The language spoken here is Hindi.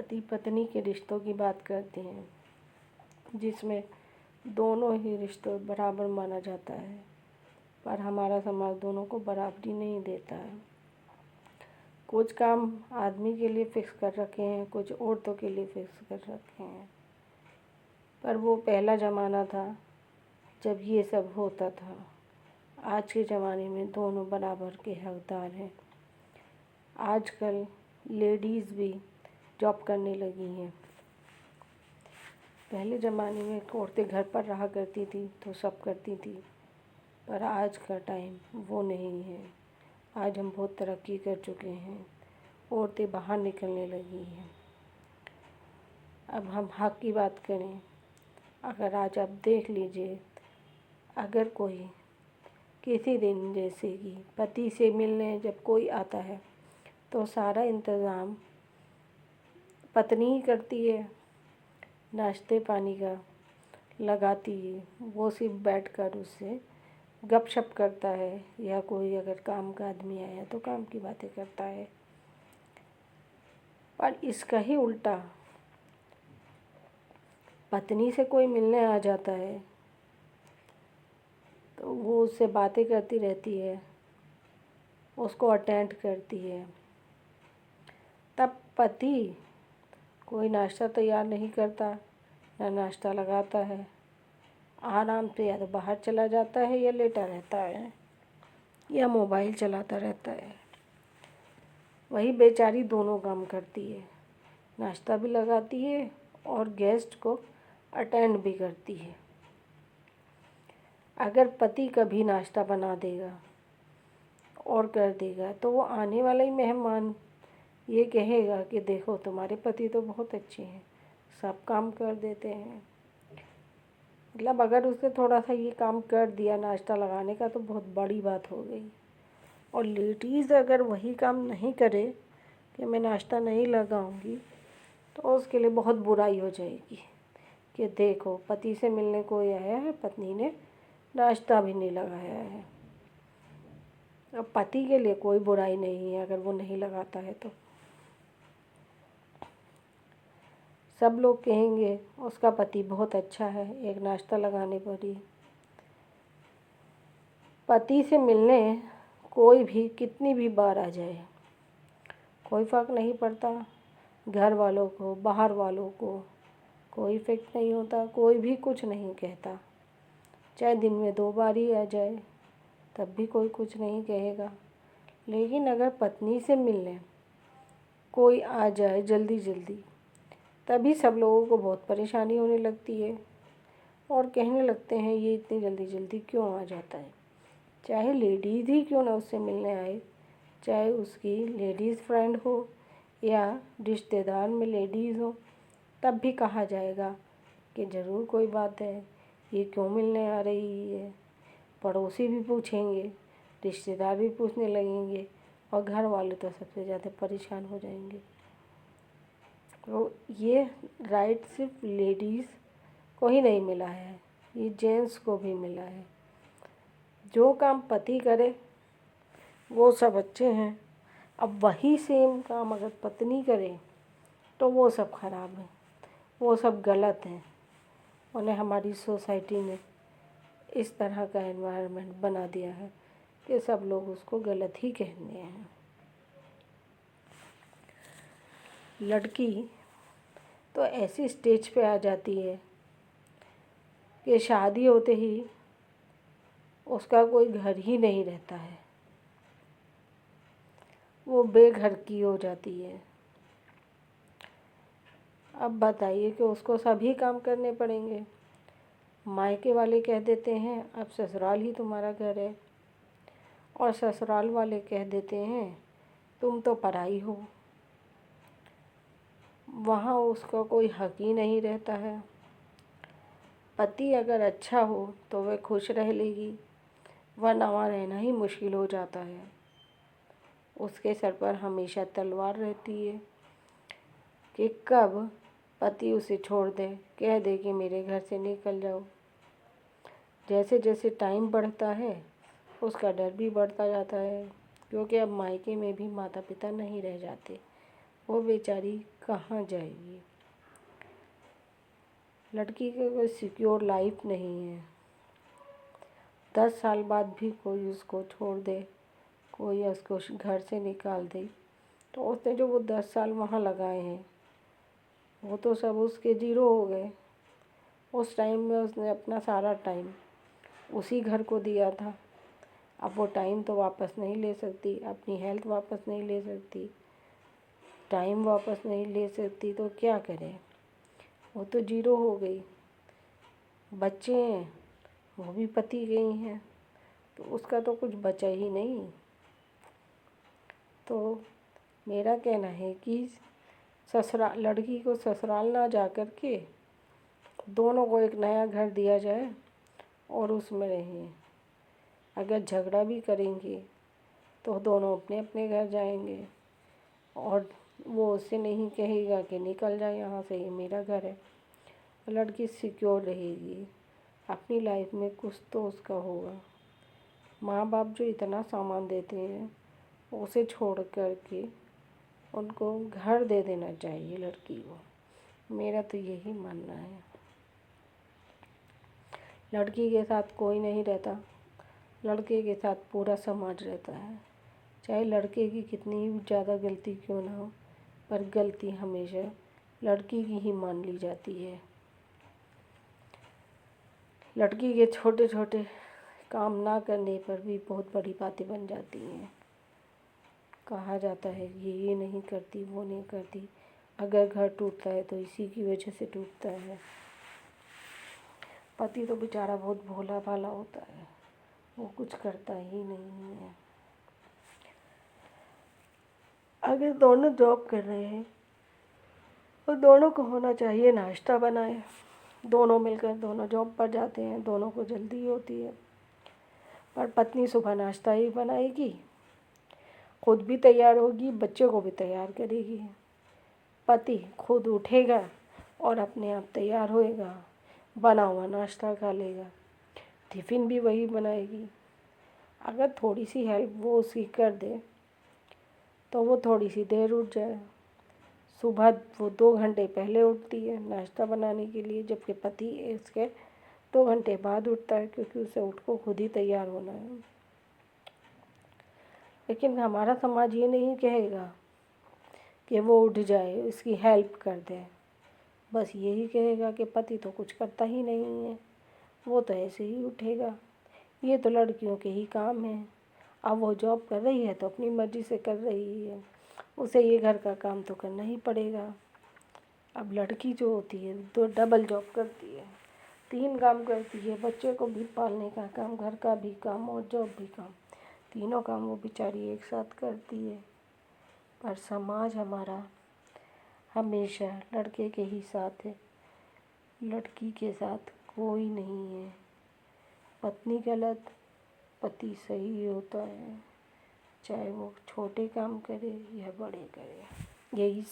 पति पत्नी के रिश्तों की बात करते हैं, जिसमें दोनों ही रिश्तों बराबर माना जाता है, पर हमारा समाज दोनों को बराबरी नहीं देता है। कुछ काम आदमी के लिए फिक्स कर रखे हैं, कुछ औरतों के लिए फिक्स कर रखे हैं। पर वो पहला ज़माना था जब ये सब होता था। आज के ज़माने में दोनों बराबर के हकदार हैं। आजकल लेडीज़ भी जॉब करने लगी हैं। पहले ज़माने में औरतें घर पर रहा करती थी तो सब करती थी, पर आज का टाइम वो नहीं है। आज हम बहुत तरक्की कर चुके हैं, औरतें बाहर निकलने लगी हैं। अब हम हक की बात करें, अगर आज आप देख लीजिए, अगर कोई किसी दिन जैसे कि पति से मिलने जब कोई आता है तो सारा इंतज़ाम पत्नी ही करती है। नाश्ते पानी का लगाती है, वो सिर्फ बैठकर उससे गपशप करता है, या कोई अगर काम का आदमी आया तो काम की बातें करता है। पर इसका ही उल्टा पत्नी से कोई मिलने आ जाता है तो वो उससे बातें करती रहती है, उसको अटेंड करती है। तब पति कोई नाश्ता तैयार नहीं करता, ना नाश्ता लगाता है, आराम से या तो बाहर चला जाता है या लेटा रहता है या मोबाइल चलाता रहता है। वही बेचारी दोनों काम करती है, नाश्ता भी लगाती है और गेस्ट को अटेंड भी करती है। अगर पति कभी नाश्ता बना देगा और कर देगा तो वो आने वाला ही मेहमान ये कहेगा कि देखो तुम्हारे पति तो बहुत अच्छे हैं, सब काम कर देते हैं। मतलब अगर उसने थोड़ा सा ये काम कर दिया नाश्ता लगाने का तो बहुत बड़ी बात हो गई। और लेडीज़ अगर वही काम नहीं करे कि मैं नाश्ता नहीं लगाऊंगी तो उसके लिए बहुत बुराई हो जाएगी कि देखो पति से मिलने कोई आया है, पत्नी ने नाश्ता भी नहीं लगाया है। अब पति के लिए कोई बुराई नहीं है अगर वो नहीं लगाता है तो सब लोग कहेंगे उसका पति बहुत अच्छा है एक नाश्ता लगाने पर ही। पति से मिलने कोई भी कितनी भी बार आ जाए कोई फ़र्क नहीं पड़ता, घर वालों को बाहर वालों को कोई इफेक्ट नहीं होता, कोई भी कुछ नहीं कहता। चाहे दिन में 2 बार ही आ जाए तब भी कोई कुछ नहीं कहेगा। लेकिन अगर पत्नी से मिलने कोई आ जाए जल्दी जल्दी तभी सब लोगों को बहुत परेशानी होने लगती है और कहने लगते हैं ये इतनी जल्दी जल्दी क्यों आ जाता है। चाहे लेडीज़ ही क्यों ना उससे मिलने आए, चाहे उसकी लेडीज़ फ्रेंड हो या रिश्तेदार में लेडीज़ हो, तब भी कहा जाएगा कि ज़रूर कोई बात है, ये क्यों मिलने आ रही है। पड़ोसी भी पूछेंगे, रिश्तेदार भी पूछने लगेंगे और घर वाले तो सबसे ज़्यादा परेशान हो जाएंगे। तो ये राइट सिर्फ लेडीज़ को ही नहीं मिला है, ये जेंट्स को भी मिला है। जो काम पति करे वो सब अच्छे हैं, अब वही सेम काम अगर पत्नी करे तो वो सब ख़राब है, वो सब गलत हैं। उन्हें हमारी सोसाइटी ने इस तरह का एनवायरनमेंट बना दिया है कि सब लोग उसको गलत ही कहते हैं। लड़की तो ऐसी स्टेज पे आ जाती है कि शादी होते ही उसका कोई घर ही नहीं रहता है, वो बेघर की हो जाती है। अब बताइए कि उसको सभी काम करने पड़ेंगे। मायके वाले कह देते हैं अब ससुराल ही तुम्हारा घर है, और ससुराल वाले कह देते हैं तुम तो पराई हो। वहाँ उसका कोई हक ही नहीं रहता है। पति अगर अच्छा हो तो वह खुश रह लेगी, वरना वहाँ रहना ही मुश्किल हो जाता है। उसके सर पर हमेशा तलवार रहती है कि कब पति उसे छोड़ दे, कह दे कि मेरे घर से निकल जाओ। जैसे जैसे टाइम बढ़ता है उसका डर भी बढ़ता जाता है, क्योंकि अब मायके में भी माता पिता नहीं रह जाते, वो बेचारी कहाँ जाएगी। लड़की की कोई सिक्योर लाइफ नहीं है। 10 साल बाद भी कोई उसको छोड़ दे, कोई उसको घर से निकाल दे, तो उसने जो वो 10 साल वहाँ लगाए हैं वो तो सब उसके ज़ीरो हो गए। उस टाइम में उसने अपना सारा टाइम उसी घर को दिया था। अब वो टाइम तो वापस नहीं ले सकती, अपनी हेल्थ वापस नहीं ले सकती, टाइम वापस नहीं ले सकती, तो क्या करें। वो तो ज़ीरो हो गई। बच्चे हैं, वो भी पति गई हैं, तो उसका तो कुछ बचा ही नहीं। तो मेरा कहना है कि लड़की को ससुराल ना जा कर के दोनों को एक नया घर दिया जाए और उसमें रहें। अगर झगड़ा भी करेंगे तो दोनों अपने अपने घर जाएंगे और वो उससे नहीं कहेगा कि निकल जा यहाँ से, ये मेरा घर है। लड़की सिक्योर रहेगी, अपनी लाइफ में कुछ तो उसका होगा। माँ बाप जो इतना सामान देते हैं उसे छोड़ कर के उनको घर दे देना चाहिए लड़की को। मेरा तो यही मानना है। लड़की के साथ कोई नहीं रहता, लड़के के साथ पूरा समाज रहता है। चाहे लड़के की कितनी ज़्यादा गलती क्यों ना हो, पर गलती हमेशा लड़की की ही मान ली जाती है। लड़की के छोटे छोटे काम ना करने पर भी बहुत बड़ी बातें बन जाती हैं। कहा जाता है ये नहीं करती, वो नहीं करती। अगर घर टूटता है तो इसी की वजह से टूटता है। पति तो बेचारा बहुत भोला भाला होता है, वो कुछ करता ही नहीं है। अगर दोनों जॉब कर रहे हैं तो दोनों को होना चाहिए नाश्ता बनाए। दोनों मिलकर दोनों जॉब पर जाते हैं, दोनों को जल्दी होती है, पर पत्नी सुबह नाश्ता ही बनाएगी, खुद भी तैयार होगी, बच्चे को भी तैयार करेगी। पति खुद उठेगा और अपने आप तैयार होएगा, बना हुआ नाश्ता खा लेगा, टिफ़िन भी वही बनाएगी। अगर थोड़ी सी हेल्प वो उसकी कर दे तो वो थोड़ी सी देर उठ जाए। सुबह वो 2 घंटे पहले उठती है नाश्ता बनाने के लिए, जबकि पति इसके 2 घंटे बाद उठता है, क्योंकि उसे उठ को खुद ही तैयार होना है। लेकिन हमारा समाज ये नहीं कहेगा कि वो उठ जाए, इसकी हेल्प कर दे। बस यही कहेगा कि पति तो कुछ करता ही नहीं है, वो तो ऐसे ही उठेगा, ये तो लड़कियों के ही काम है। अब वो जॉब कर रही है तो अपनी मर्ज़ी से कर रही है, उसे ये घर का काम तो करना ही पड़ेगा। अब लड़की जो होती है तो डबल जॉब करती है, 3 काम करती है, बच्चे को भी पालने का काम, घर का भी काम और जॉब भी काम, तीनों काम वो बेचारी एक साथ करती है। पर समाज हमारा हमेशा लड़के के ही साथ है, लड़की के साथ कोई नहीं है। पत्नी गलत, पति सही होता है, चाहे वो छोटे काम करे या बड़े करे। यही